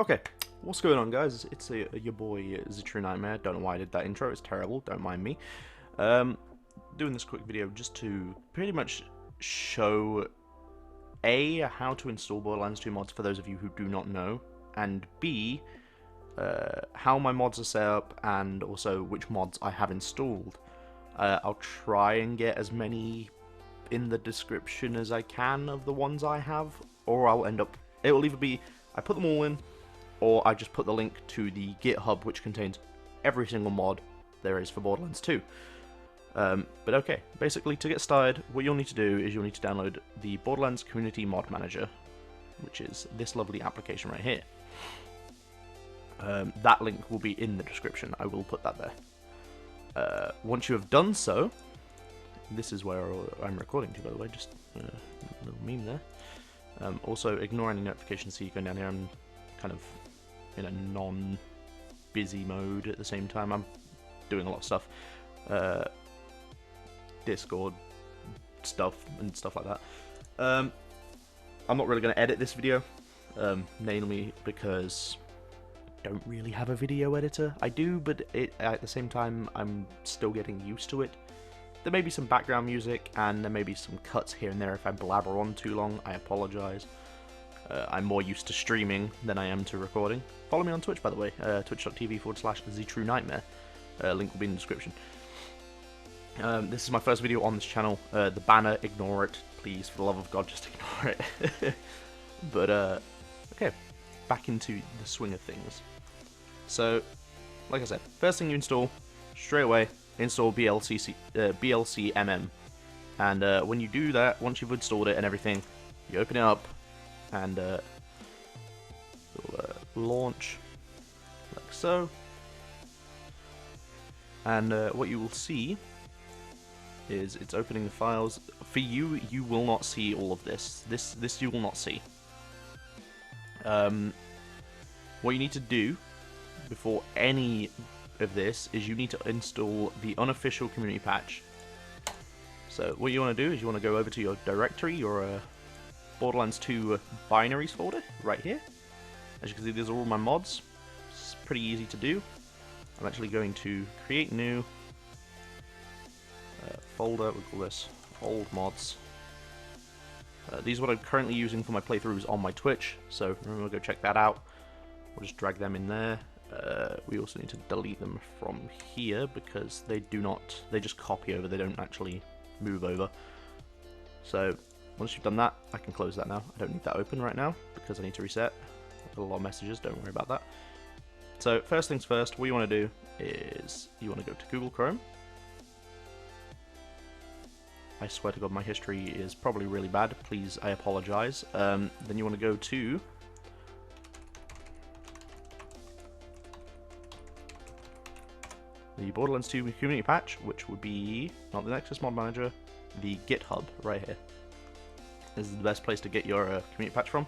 Okay, what's going on, guys? It's your boy True Nightmare. Don't know why I did that intro. It's terrible. Don't mind me. Um, Doing this quick video just to pretty much show A, how to install Borderlands 2 mods for those of you who do not know, and B, how my mods are set up, and also which mods I have installed. I'll try and get as many in the description as I can of the ones I have, or I'll end up, it will either be I put them all in, or I just put the link to the GitHub, which contains every single mod there is for Borderlands 2. But okay, basically to get started, what you'll need to do is you'll need to download the Borderlands Community Mod Manager, which is this lovely application right here. That link will be in the description, I will put that there. Once you have done so, this is where I'm recording to, by the way, just a little meme there. Also, ignore any notifications, so you go down here, I'm kind of in a non-busy mode at the same time. I'm doing a lot of stuff. Discord stuff and stuff like that. I'm not really going to edit this video, mainly because I don't really have a video editor. I do, but at the same time, I'm still getting used to it. There may be some background music, and there may be some cuts here and there if I blabber on too long. I apologise. I'm more used to streaming than I am to recording. Follow me on Twitch, by the way, twitch.tv/TheTrueNightmare. Link will be in the description. This is my first video on this channel. The banner, ignore it, please, for the love of God, just ignore it. But, okay, back into the swing of things. So, like I said, first thing you install, straight away, install BLCMM. And when you do that, once you've installed it and everything, you open it up, and it'll launch like so. And what you will see is it's opening the files. For you, you will not see all of this. This you will not see. What you need to do before any of this is you need to install the unofficial community patch. So what you want to do is you want to go over to your directory, your Borderlands 2 binaries folder right here. As you can see, these are all my mods. It's pretty easy to do. I'm actually going to create new folder. We'll call this old mods. These are what I'm currently using for my playthroughs on my Twitch, so remember, go check that out. We'll just drag them in there. We also need to delete them from here because they just copy over, they don't actually move over. So once you've done that, I can close that now. I don't need that open right now because I need to reset. I've got a lot of messages, don't worry about that. So first things first, what you want to do is you want to go to Google Chrome. I swear to God, my history is probably really bad. Please, I apologize. Then you want to go to the Borderlands 2 community patch, which would be not the Nexus Mod Manager, the GitHub right here. This is the best place to get your community patch from.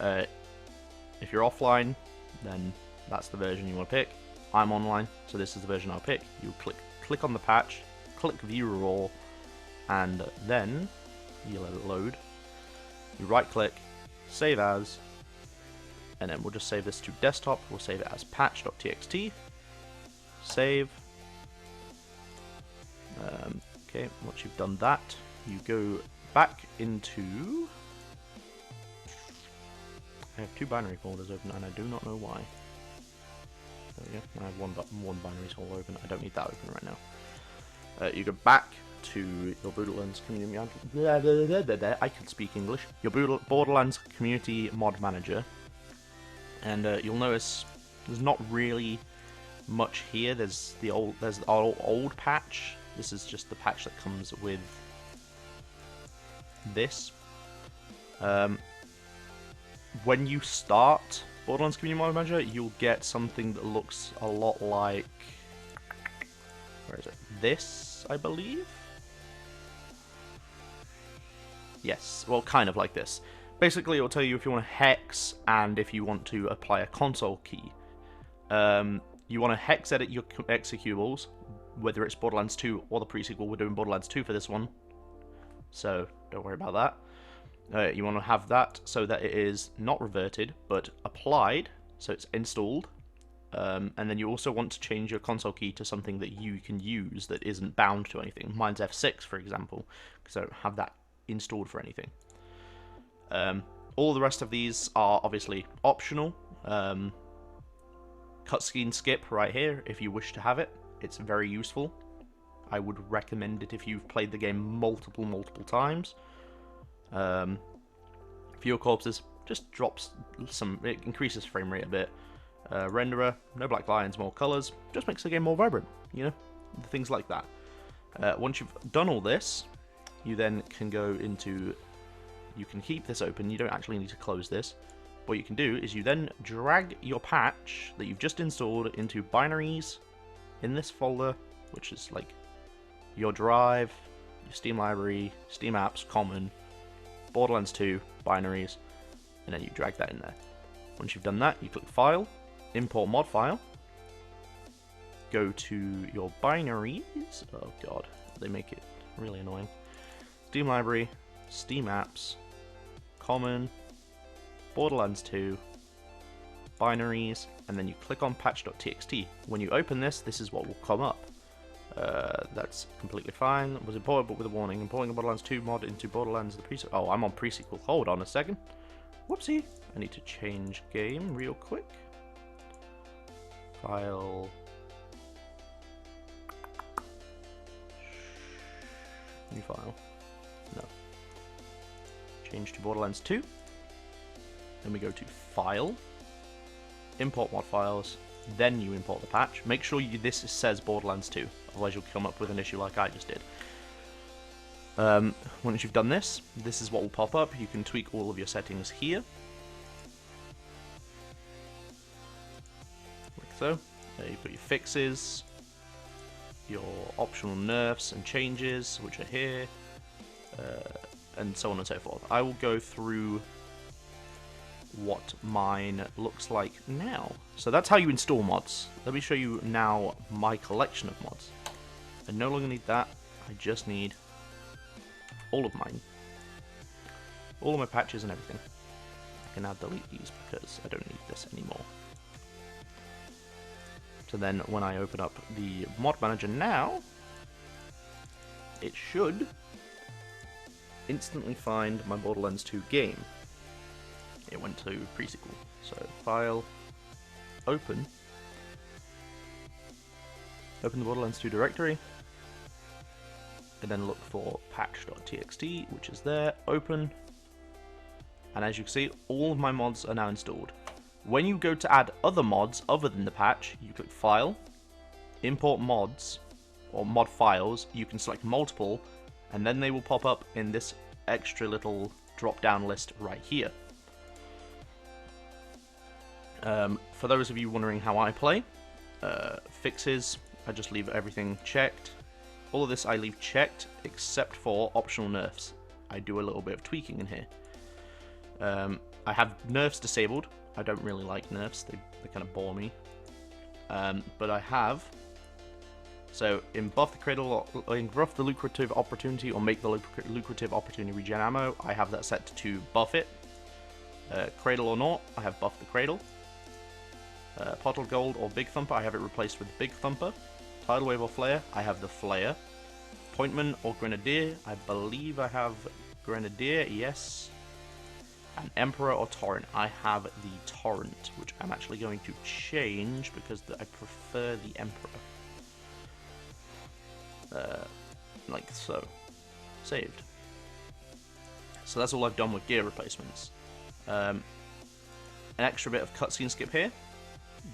If you're offline, then that's the version you want to pick. I'm online, so this is the version I'll pick. You click on the patch, click View All, and then you let it load. You right click, save as, and then we'll just save this to desktop. We'll save it as patch.txt. Save. Okay, once you've done that, you go back into. I have two binary folders open, and I do not know why. There we go. I have one binary folder open. I don't need that open right now. You go back to your Borderlands community. I can speak English. Your Borderlands Community Mod Manager, and you'll notice there's not really much here. There's the old patch. This is just the patch that comes with this. When you start Borderlands Community Mod Manager, you'll get something that looks a lot like, where is it? This, I believe. Yes, well, kind of like this. Basically, it will tell you if you want to hex and if you want to apply a console key. You want to hex edit your executables, whether it's Borderlands 2 or the pre-sequel. We're doing Borderlands 2 for this one, so don't worry about that. You want to have that so that it is not reverted, but applied so it's installed. And then you also want to change your console key to something that you can use that isn't bound to anything. Mine's F6, for example, because I don't have that installed for anything. All the rest of these are obviously optional. Cutscene skip right here, if you wish to have it. It's very useful. I would recommend it if you've played the game multiple times. Fewer corpses, just drops some, it increases frame rate a bit. Renderer, no black lines, more colors, just makes the game more vibrant, you know, things like that. Once you've done all this, you then can go into, you can keep this open, you don't actually need to close this. What you can do is you then drag your patch that you've just installed into binaries in this folder, which is like your drive, your Steam library, Steam apps, common, Borderlands 2, binaries, and then you drag that in there. Once you've done that, you click File, Import Mod File, go to your binaries, oh god, they make it really annoying, Steam library, Steam apps, common, Borderlands 2, binaries, and then you click on patch.txt. When you open this, this is what will come up. That's completely fine. Was imported but with a warning. Importing a Borderlands 2 mod into Borderlands the pre-sequel. Oh, I'm on pre-sequel. Hold on a second. Whoopsie. I need to change game real quick. File. New file. No. Change to Borderlands 2. Then we go to File, Import Mod Files, then you import the patch. Make sure this says Borderlands 2, otherwise you'll come up with an issue like I just did. Once you've done this, this is what will pop up. You can tweak all of your settings here. Like so. You put your fixes, your optional nerfs and changes, which are here, and so on and so forth. I will go through what mine looks like now. So that's how you install mods. Let me show you now my collection of mods. I no longer need that, I just need all of mine. All of my patches and everything. I can now delete these because I don't need this anymore. So then when I open up the mod manager now, it should instantly find my Borderlands 2 game. It went to pre-sequel. So File, Open the Borderlands 2 directory, and then look for patch.txt, which is there, open, and as you can see, all of my mods are now installed. When you go to add other mods other than the patch, you click File, Import Mods, or Mod Files, you can select multiple, and then they will pop up in this extra little drop-down list right here. For those of you wondering how I play, fixes, I just leave everything checked. All of this I leave checked, except for optional nerfs. I do a little bit of tweaking in here. I have nerfs disabled. I don't really like nerfs, they kind of bore me. But I have, so in buff the cradle, or in buff the lucrative opportunity, or make the lucrative opportunity regen ammo, I have that set to buff it. Cradle or not, I have buffed the cradle. Pottle Gold or Big Thumper, I have it replaced with Big Thumper. Tidal Wave or Flare, I have the Flare. Appointment or Grenadier, I believe I have Grenadier, yes. And Emperor or Torrent, I have the Torrent, which I'm actually going to change because I prefer the Emperor. Like so. Saved. So that's all I've done with gear replacements. An extra bit of cutscene skip here,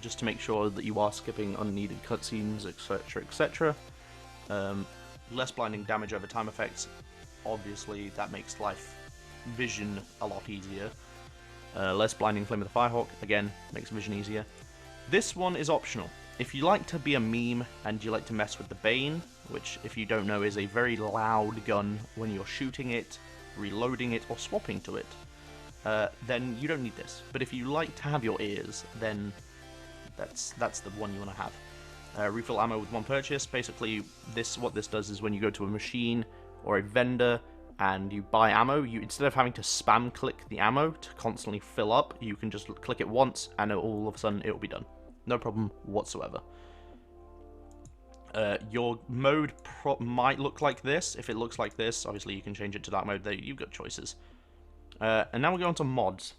just to make sure that you are skipping unneeded cutscenes, etc, etc. Less blinding damage over time effects, obviously that makes vision a lot easier. Less blinding flame of the Firehawk, again, makes vision easier. This one is optional. If you like to be a meme and you like to mess with the Bane, which if you don't know is a very loud gun when you're shooting it, reloading it, or swapping to it, then you don't need this. But if you like to have your ears, then that's the one you want to have. Refill ammo with one purchase. Basically, what this does is when you go to a machine or a vendor, and you buy ammo, you instead of having to spam click the ammo to constantly fill up, you can just click it once and all of a sudden it will be done. No problem whatsoever. Your mode might look like this. If it looks like this, obviously you can change it to dark mode. There, you've got choices. And now we're going to mods.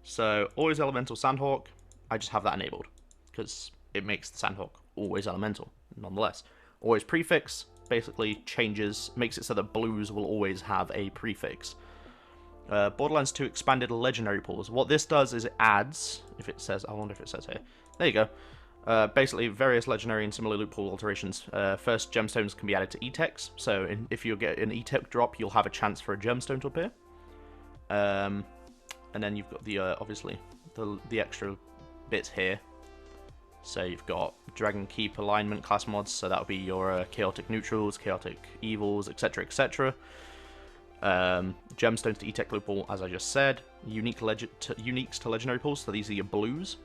So, always elemental Sandhawk. I just have that enabled because it makes the Sandhawk always elemental, nonetheless. Always prefix basically changes, makes it so that blues will always have a prefix. Borderlands 2 expanded legendary pools. What this does is it adds, if it says, I wonder if it says here. There you go. Basically, various legendary and similar loot pool alterations. First, gemstones can be added to E-Techs, so if you get an E-Tech drop, you'll have a chance for a gemstone to appear. And then you've got the, obviously, the extra bits here. So you've got Dragon Keep alignment class mods, so that'll be your chaotic neutrals, chaotic evils, etc, etc. Gemstones to E-Tech loot pool, as I just said. Uniques to legendary pools, so these are your blues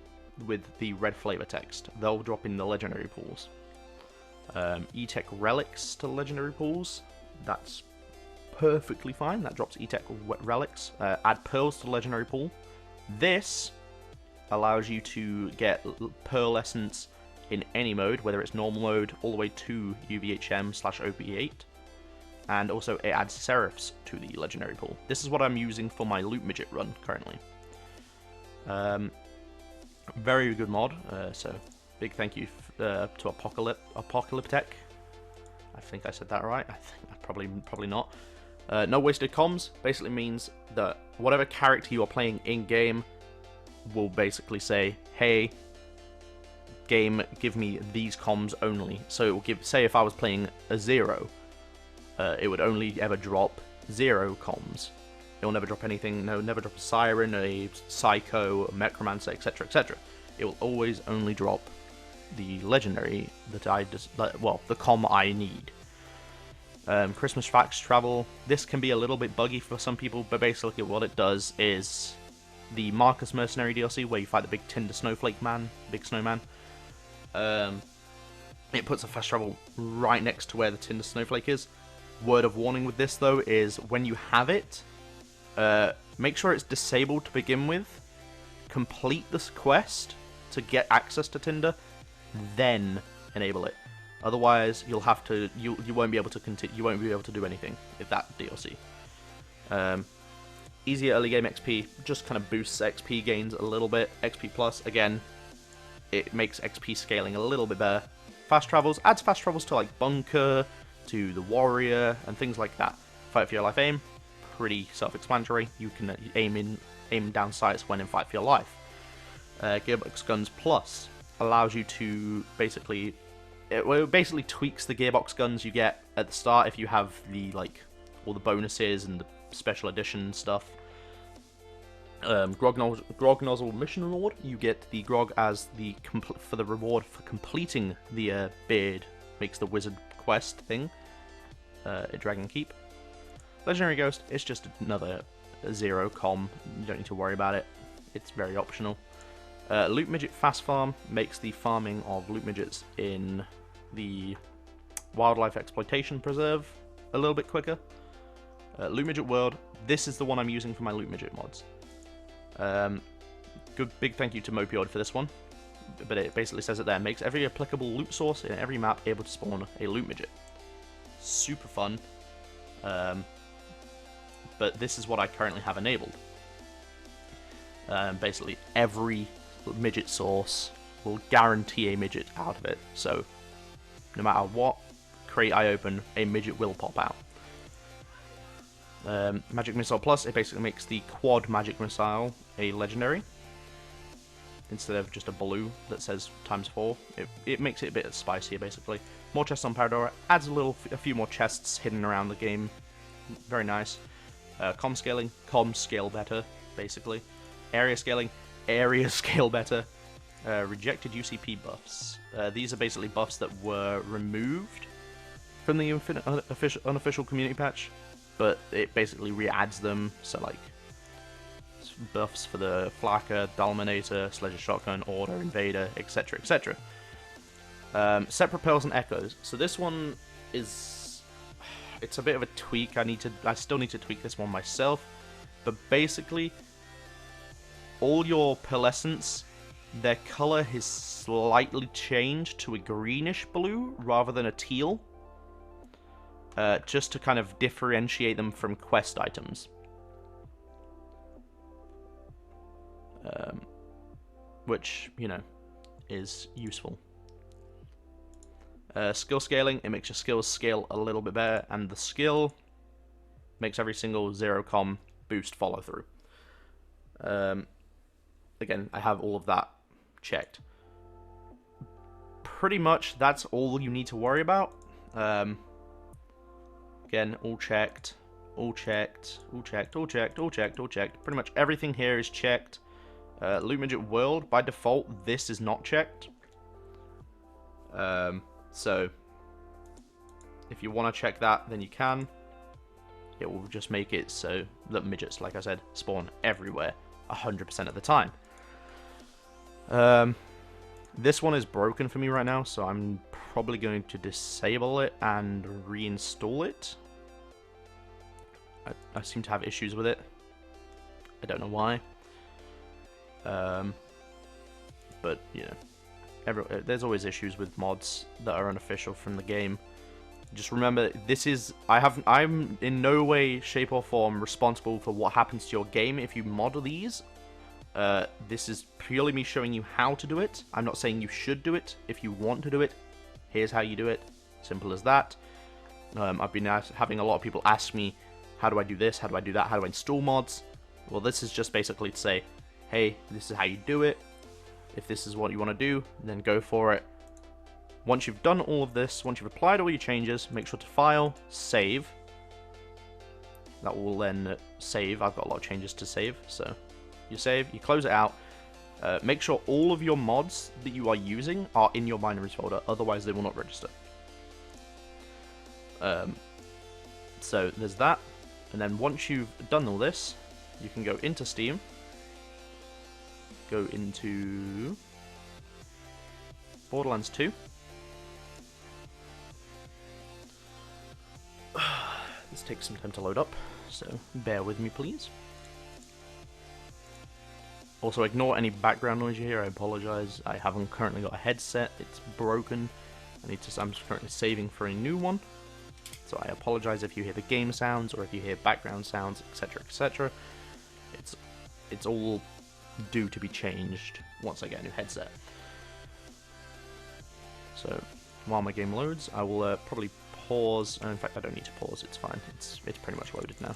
with the red flavor text. They'll drop in the legendary pools. E-Tech relics to legendary pools. That's perfectly fine. That drops E-Tech relics. Add pearls to the legendary pool. This allows you to get pearl essence in any mode, whether it's normal mode all the way to UVHM/OP8. And also it adds seraphs to the legendary pool. This is what I'm using for my loot midget run currently. Very good mod, so big thank you to Apocalyptech. I think I said that right. I think probably not. No wasted comms basically means that whatever character you are playing in game will basically say, "Hey, game, give me these comms only." So it will give, say, if I was playing a Zero, it would only ever drop 0 comms. It will never drop anything, never drop a Siren, a Psycho, a Necromancer, etc, etc. It will always only drop the legendary that well, the comm I need. Christmas Fax Travel. This can be a little bit buggy for some people, but basically what it does is the Marcus Mercenary DLC, where you fight the big Tinder Snowflake man, big snowman. It puts a fast travel right next to where the Tinder Snowflake is. Word of warning with this, though, is when you have it, make sure it's disabled to begin with, complete this quest to get access to Tinder, then enable it. Otherwise, you won't be able to continue. You won't be able to do anything with that DLC. Easier early game XP just kind of boosts XP gains a little bit. XP plus, again, it makes XP scaling a little bit better. Fast travels adds fast travels to like Bunker, to the Warrior, and things like that. Fight for your life aim, pretty self-explanatory. You can aim down sights when in Fight for your life. Gearbox Guns Plus allows you to basically, it basically tweaks the gearbox guns you get at the start if you have the all the bonuses and the special edition stuff. Grog Nozzle Mission Reward, you get the grog as for the reward for completing the beard makes the wizard quest thing at Dragon Keep. Legendary Ghost, it's just another 0 comm, you don't need to worry about it, it's very optional. Loot Midget Fast Farm makes the farming of loot midgets in the Wildlife Exploitation Preserve a little bit quicker. Loot Midget World, this is the one I'm using for my loot midget mods. Good big thank you to Mopioid for this one, but it basically says it there, makes every applicable loot source in every map able to spawn a loot midget. Super fun, but this is what I currently have enabled. Basically every midget source will guarantee a midget out of it, so no matter what crate I open, a midget will pop out. Magic Missile Plus, it basically makes the quad Magic Missile a legendary instead of just a blue that says ×4. It makes it a bit spicier, basically. More chests on Paradora, adds a few more chests hidden around the game. Very nice. Comm scaling, comm scale better, basically. Area scaling, area scale better. Rejected UCP buffs. These are basically buffs that were removed from the unofficial community patch, but it basically re-adds them, so like buffs for the Flakka, Dalminator, Sledge Shotgun, Order, Invader, etc, etc. Separate Pearls and Echoes. So this one is it's a bit of a tweak. I still need to tweak this one myself. But basically, all your pearlescents, their color has slightly changed to a greenish blue rather than a teal. Just to kind of differentiate them from quest items. Which, you know, is useful. Skill scaling, it makes your skills scale a little bit better, and the skill makes every single 0-com boost follow through. Again, I have all of that checked. Pretty much that's all you need to worry about. Again, all checked, all checked, all checked, all checked, all checked, all checked. Pretty much everything here is checked. Loot Midget World, by default, this is not checked. So, if you want to check that, then you can. It will just make it so that midgets, like I said, spawn everywhere 100% of the time. This one is broken for me right now, so I'm probably going to disable it and reinstall it. I seem to have issues with it. I don't know why. But, you know, there's always issues with mods that are unofficial from the game. Just remember, I'm in no way, shape, or form responsible for what happens to your game if you mod these. This is purely me showing you how to do it. I'm not saying you should do it. If you want to do it, here's how you do it. Simple as that. I've been having a lot of people ask me, how do I do this? How do I do that? How do I install mods? Well, this is just basically to say, hey, this is how you do it. If this is what you want to do, then go for it. Once you've done all of this, once you've applied all your changes, make sure to file, save. That will then save. I've got a lot of changes to save, so you save, you close it out. Make sure all of your mods that you are using are in your binaries folder, otherwise they will not register. So there's that, and then once you've done all this, you can go into Steam, go into Borderlands 2. This takes some time to load up, so bear with me, please. Also, ignore any background noise you hear. I apologize. I haven't currently got a headset. It's broken. I'm currently saving for a new one. So I apologize if you hear the game sounds or if you hear background sounds, etc., etc. It's all due to be changed once I get a new headset. So while my game loads, I will probably pause. In fact, I don't need to pause. It's fine. It's pretty much loaded now.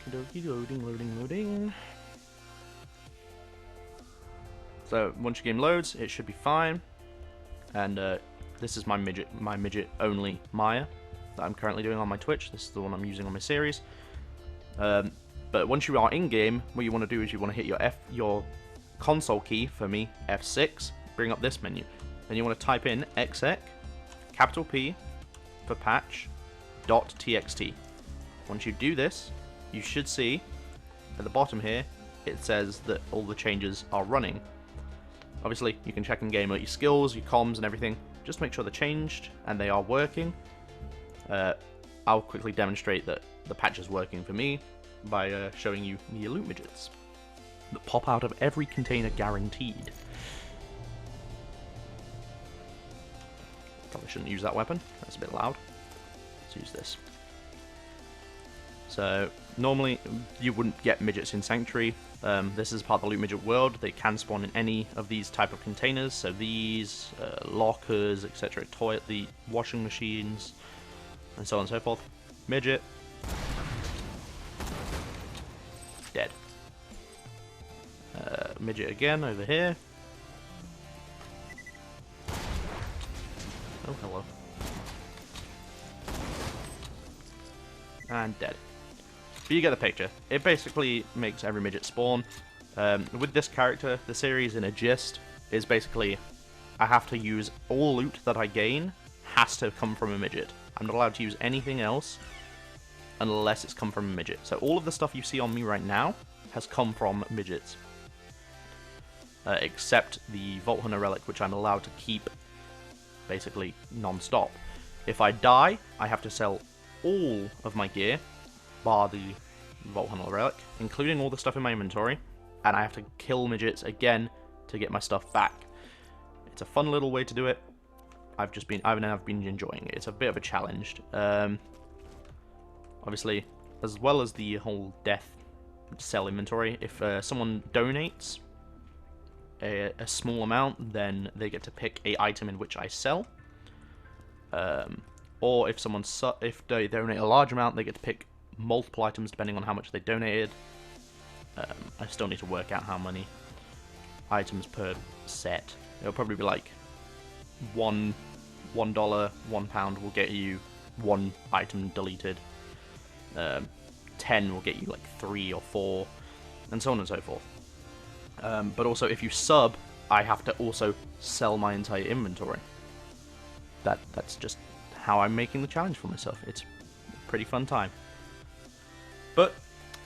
Okie dokie, loading. So once your game loads, it should be fine. And this is my midget only Maya that I'm currently doing on my Twitch. This is the one I'm using on my series. But once you are in game, what you want to do is you want to hit your console key, for me F6, bring up this menu. Then you want to type in exec capital P for patch .txt. Once you do this, you should see at the bottom here it says that all the changes are running. Obviously, you can check in game your skills, your comms, and everything. Just make sure they're changed and they are working. I'll quickly demonstrate that the patch is working for me by showing you the loot midgets that pop out of every container, guaranteed. Probably shouldn't use that weapon. That's a bit loud. Let's use this. So normally you wouldn't get midgets in Sanctuary. This is part of the Loot Midget world. They can spawn in any of these type of containers. So these, lockers, etc. The washing machines, and so on and so forth. Midget. Dead. Midget again over here. Oh, hello. And dead. But you get the picture. It basically makes every midget spawn. With this character, the series in a gist is basically I have to use all loot that I gain has to come from a midget. I'm not allowed to use anything else unless it's come from a midget. So all of the stuff you see on me right now has come from midgets. Except the Vault Hunter relic, which I'm allowed to keep basically non-stop. If I die, I have to sell all of my gear, bar the Vault Hunter relic, including all the stuff in my inventory, and I have to kill midgets again to get my stuff back. It's a fun little way to do it. I've been enjoying it. It's a bit of a challenge. Obviously, as well as the whole death sell inventory, if someone donates a small amount, then they get to pick a item in which I sell. Or if if they donate a large amount, they get to pick multiple items depending on how much they donated. I still need to work out how many items per set. It'll probably be like $1, £1 will get you 1 item deleted. 10 will get you like 3 or 4, and so on and so forth. But also, if you sub, I have to also sell my entire inventory. That's just how I'm making the challenge for myself. It's a pretty fun time. But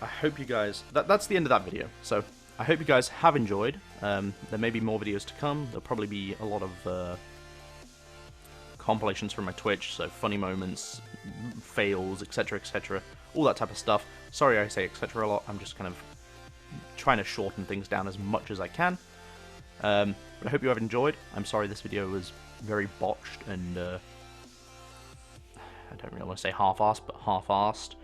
I hope you guys... That's the end of that video. So I hope you guys have enjoyed. There may be more videos to come. There'll probably be a lot of compilations from my Twitch, so funny moments, fails, etc, etc, all that type of stuff. Sorry I say etc a lot. I'm just kind of trying to shorten things down as much as I can. But I hope you have enjoyed. I'm sorry this video was very botched and I don't really want to say half-assed, but half-assed.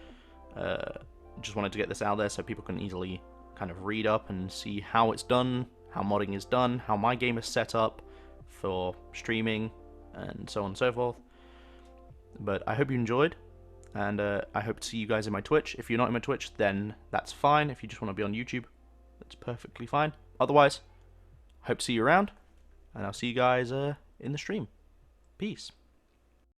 Just wanted to get this out there so people can easily kind of read up and see how it's done, how modding is done, how my game is set up for streaming, and so on and so forth. But I hope you enjoyed, and I hope to see you guys in my Twitch. If you're not in my Twitch, then that's fine. If you just want to be on YouTube, that's perfectly fine. Otherwise, hope to see you around, and I'll see you guys in the stream. Peace.